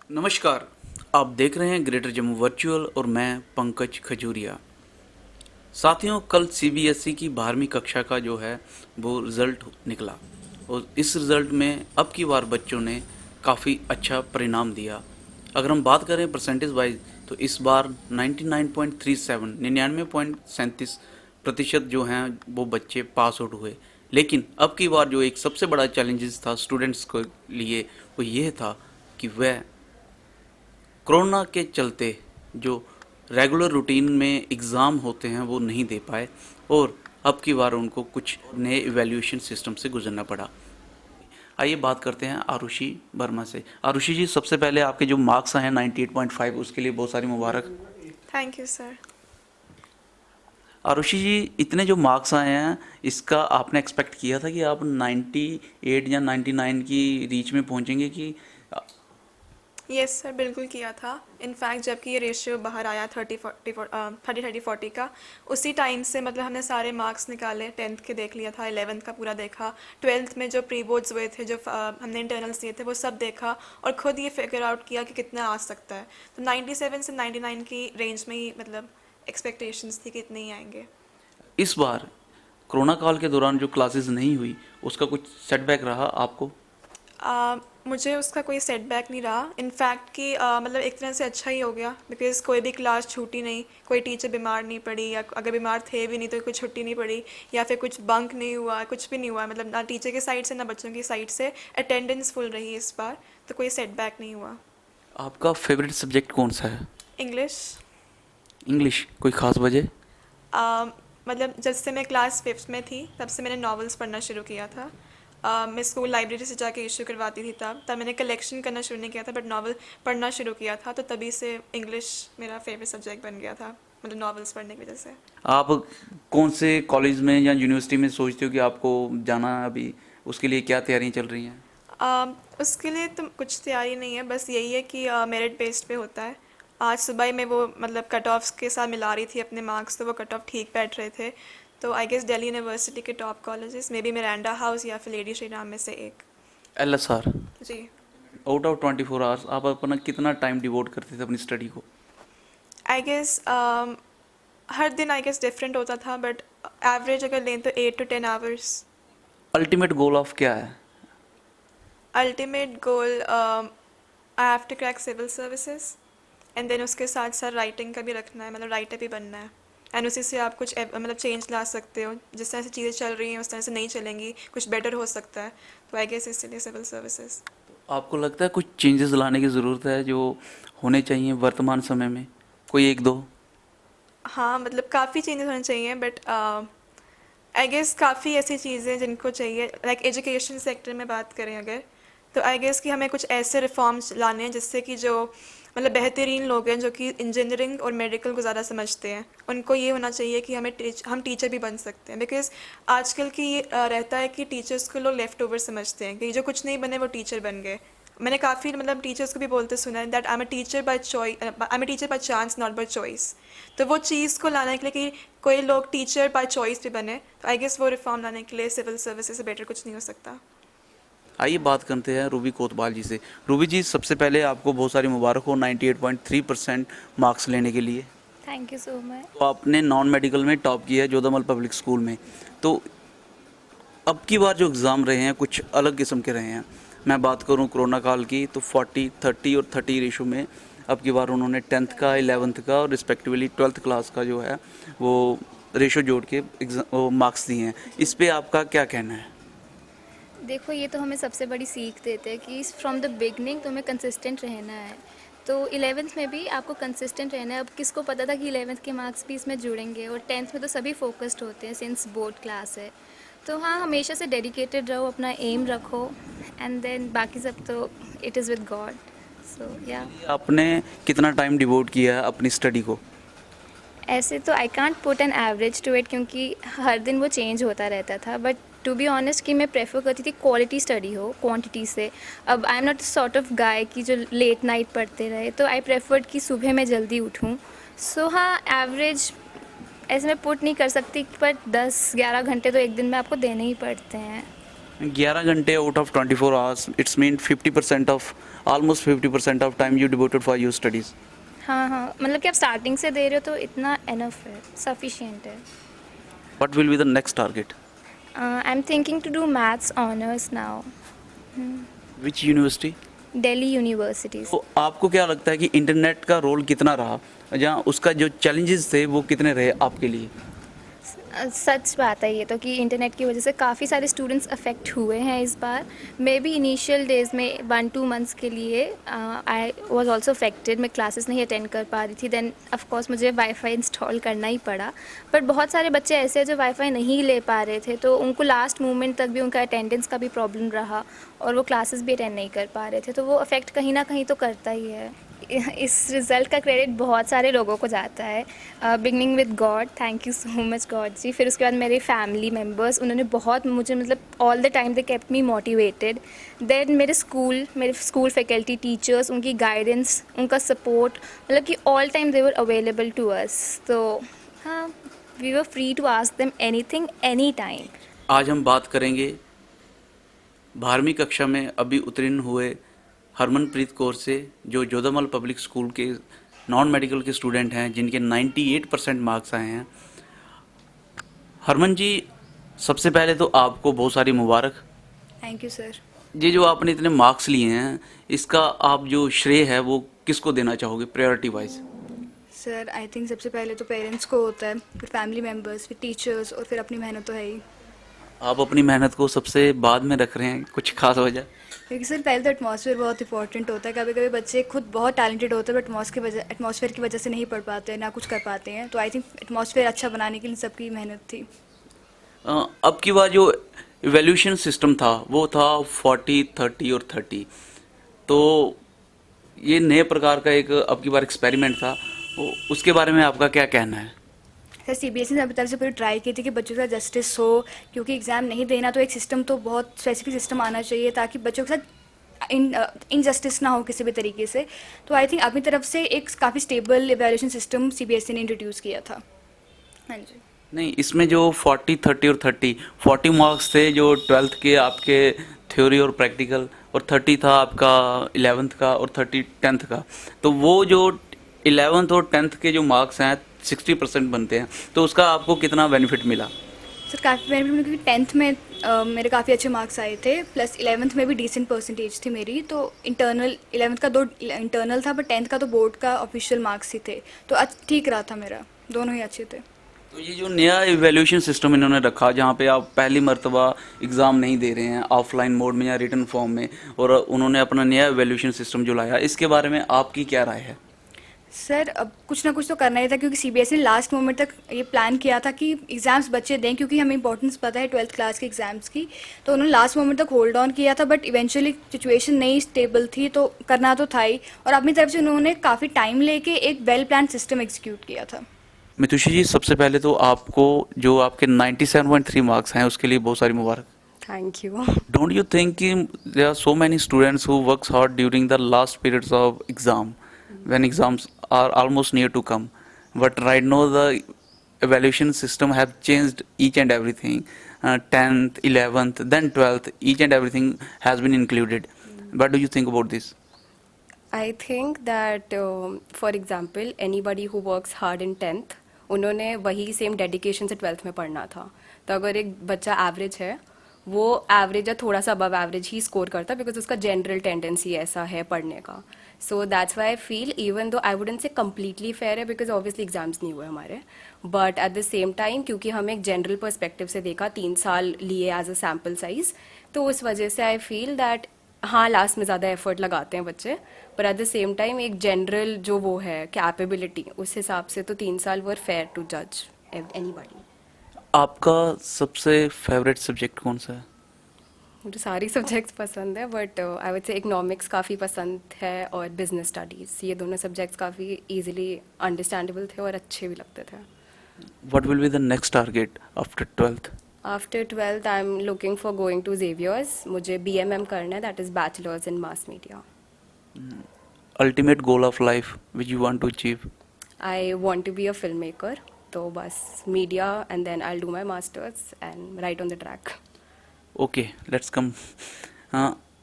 नमस्कार। आप देख रहे हैं ग्रेटर जम्मू वर्चुअल और मैं पंकज खजूरिया। साथियों, कल सीबीएसई की 12वीं कक्षा का जो है वो रिज़ल्ट निकला और इस रिज़ल्ट में अब की बार बच्चों ने काफ़ी अच्छा परिणाम दिया। अगर हम बात करें परसेंटेज वाइज तो इस बार 99.37 जो हैं वो बच्चे पास आउट हुए। लेकिन अब की बार जो एक सबसे बड़ा चैलेंजेस था स्टूडेंट्स के लिए वो ये था कि वह कोरोना के चलते जो रेगुलर रूटीन में एग्ज़ाम होते हैं वो नहीं दे पाए और अब की बार उनको कुछ नए इवैल्यूएशन सिस्टम से गुजरना पड़ा। आइए बात करते हैं आरुषि वर्मा से। आरुषि जी, सबसे पहले आपके जो मार्क्स आए हैं 98.5, उसके लिए बहुत सारी मुबारक। Thank you sir. Aarushi ji, इतने जो मार्क्स आए हैं इसका आपने एक्सपेक्ट किया था कि आप 98 या 99 की रीच में पहुंचेंगे कि यस सर, बिल्कुल किया था। इनफैक्ट जबकि ये रेशियो बाहर आया 30-40 का, उसी टाइम से मतलब हमने सारे मार्क्स निकाले। 10th के देख लिया था, 11th का पूरा देखा, 12th में जो प्री बोर्ड्स हुए थे, जो हमने इंटरनल्स दिए थे, वो सब देखा और ख़ुद ये फिगर आउट किया कि कितना आ सकता है। तो 97 से 99 की रेंज में ही मतलब एक्सपेक्टेशंस थी कि इतने ही आएंगे। इस बार कोरोना काल के दौरान जो क्लासेस नहीं हुई उसका कुछ सेटबैक रहा आपको? मुझे उसका कोई सेटबैक नहीं रहा। इनफैक्ट कि मतलब एक तरह से अच्छा ही हो गया, बिकॉज़ कोई भी क्लास छूटी नहीं, कोई टीचर बीमार नहीं पड़ी, या अगर बीमार थे भी नहीं तो कोई छुट्टी नहीं पड़ी, या फिर कुछ बंक नहीं हुआ, कुछ भी नहीं हुआ। मतलब ना टीचर की साइड से ना बच्चों की साइड से अटेंडेंस फुल रही इस बार, तो कोई सेटबैक नहीं हुआ। आपका फेवरेट सब्जेक्ट कौन सा है? इंग्लिश। इंग्लिश, कोई ख़ास वजह? मतलब जब से मैं क्लास 5th में थी तब से मैंने नॉवेल्स पढ़ना शुरू किया था। मैं स्कूल लाइब्रेरी से जाके इशू करवाती थी, तब मैंने कलेक्शन करना शुरू नहीं किया था, बट नॉवल पढ़ना शुरू किया था, तो तभी से इंग्लिश मेरा फेवरेट सब्जेक्ट बन गया था, मतलब नॉवेल्स पढ़ने की वजह से। आप कौन से कॉलेज में या यूनिवर्सिटी में सोचते हो कि आपको जाना है अभी? उसके लिए क्या तैयारियां चल रही हैं? उसके लिए तो कुछ तैयारी नहीं है, बस यही है कि मेरिट बेस्ड पे होता है। आज सुबह ही मैं वो मतलब कट ऑफ्स के साथ मिला रही थी अपने मार्क्स, तो वो कट ऑफ ठीक बैठ रहे थे। तो आई गेस दिल्ली यूनिवर्सिटी के top colleges maybe Miranda house या फिर लेडी श्री राम में से एक। एलएसआर। जी। आउट ऑफ 24 आवर्स आप अपना कितना टाइम डिवोट करते थे अपनी स्टडी को? आई गेस हर दिन आई गेस डिफरेंट होता था, बट एवरेज अगर लें तो 8 to 10 hours. Ultimate goal of क्या है? Ultimate goal I have to crack civil services, and then उसके साथ साथ राइटिंग का भी रखना है, मतलब राइटर भी बनना है। एंड उसी से आप कुछ मतलब चेंज ला सकते हो। जिस तरह से चीज़ें चल रही हैं उस तरह से नहीं चलेंगी, कुछ बेटर हो सकता है। तो आई गेस इसलिए सिविल सर्विसेज। आपको लगता है कुछ चेंजेस लाने की ज़रूरत है जो होने चाहिए वर्तमान समय में? कोई एक दो? हाँ, मतलब काफ़ी चेंजेस होने चाहिए, बट आई गेस काफ़ी ऐसी चीज़ें जिनको चाहिए, लाइक एजुकेशन सेक्टर में बात करें अगर, तो आई गेस कि हमें कुछ ऐसे रिफॉर्म्स लाने हैं जिससे कि जो मतलब बेहतरीन लोग हैं जो कि इंजीनियरिंग और मेडिकल को ज़्यादा समझते हैं, उनको ये होना चाहिए कि हम टीचर भी बन सकते हैं। बिकॉज़ आजकल की ये रहता है कि टीचर्स को लोग लेफ़्ट ओवर समझते हैं कि जो कुछ नहीं बने वो टीचर बन गए। मैंने काफ़ी मतलब टीचर्स को भी बोलते सुना है that I am a teacher by chance not by choice. तो वो चीज़ को लाने के लिए कि कोई लोग टीचर बाय चॉइस भी बने, तो आई गेस वो रिफॉर्म लाने के लिए सिविल सर्विसेज से बेटर कुछ नहीं हो सकता। आइए बात करते हैं रूबी कोतवाल जी से। रूबी जी, सबसे पहले आपको बहुत सारी मुबारक हो 98.3% मार्क्स लेने के लिए। Thank you so much. तो आपने नॉन मेडिकल में टॉप किया है जोधामल पब्लिक स्कूल में। तो अब की बार जो एग्ज़ाम रहे हैं कुछ अलग किस्म के रहे हैं। मैं बात करूं कोरोना काल की तो 40-30 और 30 रेशो में अब की बार उन्होंने 10th का 11th का और रिस्पेक्टिवली 12th क्लास का जो है वो रेशो जोड़ के वो मार्क्स दिए हैं। इस पे आपका क्या कहना है? देखो, ये तो हमें सबसे बड़ी सीख देते हैं कि फ्रॉम द बिगनिंग तुम्हें कंसिस्टेंट रहना है। तो 11th में भी आपको कंसिस्टेंट रहना है। अब किसको पता था कि 11th के मार्क्स भी इसमें जुड़ेंगे, और 10th में तो सभी फोकस्ड होते हैं सिंस बोर्ड क्लास है। तो हाँ, हमेशा से डेडिकेटेड रहो, अपना एम रखो, एंड देन बाकी सब तो इट इज़ विद गॉड। सो या आपने कितना टाइम डिवोट किया है अपनी स्टडी को? ऐसे तो I can't put an average to it, क्योंकि हर दिन वो चेंज होता रहता था। बट टू बी ऑनेस्ट कि मैं प्रेफर करती थी क्वालिटी स्टडी हो क्वांटिटी से। अब I am not sort of guy कि जो लेट नाइट पढ़ते रहे, तो आई प्रेफर्ड कि सुबह मैं जल्दी उठूँ। सो हाँ, एवरेज ऐसे मैं पुट नहीं कर सकती, बट 10-11 घंटे तो एक दिन में आपको देने ही पड़ते हैं। 11 घंटे out of 24 hours, it's mean 50% of, almost 50% of time you devoted for your studies. हाँ हाँ, मतलब कि आप स्टार्टिंग से दे रहे हो तो इतना एनफ है, सफिशिएंट है. What will be the next target? I am thinking to do maths honours now. Which university? Delhi universities. तो आपको क्या लगता है कि इंटरनेट का रोल कितना रहा, जहाँ उसका जो चैलेंजेस थे वो कितने रहे आपके लिए? सच बात है ये तो कि इंटरनेट की वजह से काफ़ी सारे स्टूडेंट्स अफेक्ट हुए हैं इस बार. मे बी इनिशियल डेज में 1-2 मंथ्स के लिए आई वाज आल्सो अफेक्टेड. मैं क्लासेस नहीं अटेंड कर पा रही थी. देन ऑफ कोर्स मुझे वाईफाई इंस्टॉल करना ही पड़ा. बट बहुत सारे बच्चे ऐसे हैं जो वाईफाई नहीं ले पा रहे थे, तो उनको लास्ट मोमेंट तक भी उनका अटेंडेंस का भी प्रॉब्लम रहा और वो क्लासेस भी अटेंड नहीं कर पा रहे थे. तो वो अफेक्ट कहीं ना कहीं तो करता ही है. इस रिज़ल्ट का क्रेडिट बहुत सारे लोगों को जाता है. Beginning with God, thank you so much God ji. फिर उसके बाद मेरे फैमिली मेम्बर्स, उन्होंने बहुत मुझे, मतलब all the time they kept me motivated. Then मेरे स्कूल फैकल्टी, टीचर्स, उनकी गाइडेंस, उनका सपोर्ट, मतलब कि all time they were available to us. तो हाँ, we were free to ask them anything any time. आज हम बात करेंगे 12वीं कक्षा में अभी उत्तीर्ण हुए हरमनप्रीत कौर से, जो जोधामल पब्लिक स्कूल के नॉन मेडिकल के स्टूडेंट हैं, जिनके 98% मार्क्स आए हैं. हरमन जी, सबसे पहले तो आपको बहुत सारी मुबारक. Thank you sir. ये जो आपने इतने मार्क्स लिए हैं, इसका आप जो श्रेय है वो किसको देना चाहोगे priority wise? Sir I think सबसे पहले तो पेरेंट्स को होता है, फिर फैमिली मेम्बर्स, फिर टीचर्स और फिर अपनी मेहनत तो है ही. आप अपनी मेहनत को सबसे बाद में रख रहे हैं, कुछ खास वजह? क्योंकि सर पहले तो एटमॉस्फेयर बहुत इंपॉर्टेंट होता है. कभी कभी बच्चे खुद बहुत टैलेंटेड होते हैं बट एटमॉस्फेयर की वजह से नहीं पढ़ पाते हैं, ना कुछ कर पाते हैं. तो आई थिंक एटमॉस्फेयर अच्छा बनाने के लिए सबकी मेहनत थी. अब की बार जो इवैल्यूएशन सिस्टम था वो था 40, 30 और 30. तो ये नए प्रकार का एक अब की बार एक्सपेरिमेंट था, उसके बारे में आपका क्या कहना है? सर सीबीएसई ने अभी तक से पूरी ट्राई की थी कि बच्चों के साथ जस्टिस हो, क्योंकि एग्ज़ाम नहीं देना तो एक सिस्टम तो बहुत स्पेसिफिक सिस्टम आना चाहिए ताकि बच्चों के साथ इनजस्टिस ना हो किसी भी तरीके से. तो आई थिंक अपनी तरफ से एक काफ़ी स्टेबल इवैल्यूएशन सिस्टम सीबीएसई ने इंट्रोड्यूस किया था. हाँ जी. नहीं, इसमें जो 40, 30 और 40 मार्क्स थे जो 12th के आपके थ्योरी और प्रैक्टिकल, और 30 था आपका 11th का, और 30 10th का. तो वो जो 11th और 10th के जो मार्क्स हैं 60% बनते हैं, तो उसका आपको कितना बेनिफिट मिला? सर काफ़ी बेनिफिट मिला क्योंकि 10th में मेरे काफ़ी अच्छे मार्क्स आए थे, प्लस 11th में भी डिसेंट परसेंटेज थी मेरी. तो इंटरनल 11th का 2 इंटरनल था, बट 10th का तो बोर्ड का ऑफिशियल मार्क्स ही थे. तो ठीक रहा था मेरा, दोनों ही अच्छे थे. तो ये जो नया इवैल्यूएशन सिस्टम इन्होंने रखा, जहाँ पे आप पहली मर्तबा एग्ज़ाम नहीं दे रहे हैं ऑफलाइन मोड में या रिटन फॉर्म में, और उन्होंने अपना नया इवैल्यूएशन सिस्टम जो लाया, इसके बारे में आपकी क्या राय है? सर अब कुछ ना कुछ तो करना ही था, क्योंकि सीबीएसई ने लास्ट मोमेंट तक ये प्लान किया था कि एग्ज़ाम्स बच्चे दें, क्योंकि हमें इंपॉर्टेंस पता है 12th क्लास के एग्ज़ाम्स की. तो उन्होंने लास्ट मोमेंट तक होल्ड ऑन किया था, बट इवेंचुअली सिचुएशन नहीं स्टेबल थी, तो करना तो था ही. और अपनी तरफ से उन्होंने काफ़ी टाइम लेके एक वेल प्लान सिस्टम एग्जीक्यूट किया था. मितुषी जी, सबसे पहले तो आपको जो आपके 97.3 मार्क्स हैं उसके लिए बहुत सारी मुबारक. Thank you. Don't you think कि there are so many students who works hard during the last periods of exam, when exams are almost near to come, but right now the evaluation system have changed each and everything. 10th, 11th, then 12th, each and everything has been included. What do you think about this? I think that, for example, anybody who works hard in 10th, उन्होंने वही same dedication से 12th में पढ़ना था. तो अगर एक बच्चा एवरेज है, वो एवरेज या थोड़ा सा अबव एवरेज ही स्कोर करता है, बिकॉज उसका जनरल टेंडेंसी ऐसा है पढ़ने का. So that's why I feel, even though I wouldn't say completely fair है, बिकॉज ऑब्वियसली एग्जाम्स नहीं हुए हमारे, but at the same time क्योंकि हमें एक जनरल पर्सपेक्टिव से देखा, 3 साल लिए एज अ सैम्पल साइज, तो उस वजह से आई फील दैट हाँ लास्ट में ज़्यादा एफर्ट लगाते हैं बच्चे, पर एट द सेम टाइम एक जनरल जो वो है कैपेबिलिटी, उस हिसाब से तो 3 साल वर फेयर टू जज एनीबॉडी. आपका सबसे फेवरेट सब्जेक्ट कौन सा है? मुझे सारी सब्जेक्ट्स पसंद है, but I would say economics काफ़ी पसंद है और बिजनेस स्टडीज़. ये दोनों सब्जेक्ट्स काफ़ी इजीली अंडरस्टैंडेबल थे और अच्छे भी लगते थे. What will be the next target after 12th? After 12th I am looking for going to Xavier's. मुझे BMM करना है, that is bachelors in mass media. Ultimate goal of life which you want to achieve? I want to be a film maker, तो बस media and then I do my masters and right on the track. Okay, let's come.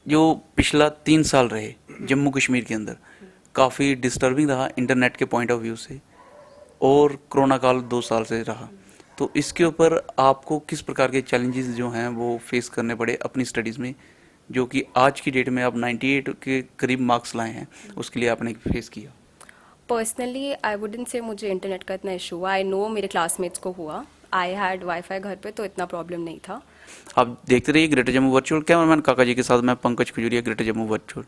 जो पिछला 3 साल रहे जम्मू कश्मीर के अंदर काफ़ी disturbing रहा इंटरनेट के पॉइंट ऑफ व्यू से, और कोरोना काल 2 साल से रहा, तो इसके ऊपर आपको किस प्रकार के चैलेंजेस जो हैं वो फेस करने पड़े अपनी स्टडीज़ में, जो कि आज की डेट में आप 98 के करीब मार्क्स लाए हैं, उसके लिए आपने फेस किया? पर्सनली आई वुडेंट से मुझे इंटरनेट का इतना इशू हुआ। आई नो मेरे क्लासमेट्स को हुआ। आई हैड वाईफाई घर पे, तो इतना प्रॉब्लम नहीं था। आप देखते रहिए ग्रेटर जम्मू वर्चुअल। कैमरामैन काका जी के साथ मैं पंकज खजूरिया, ग्रेटर जम्मू वर्चुअल।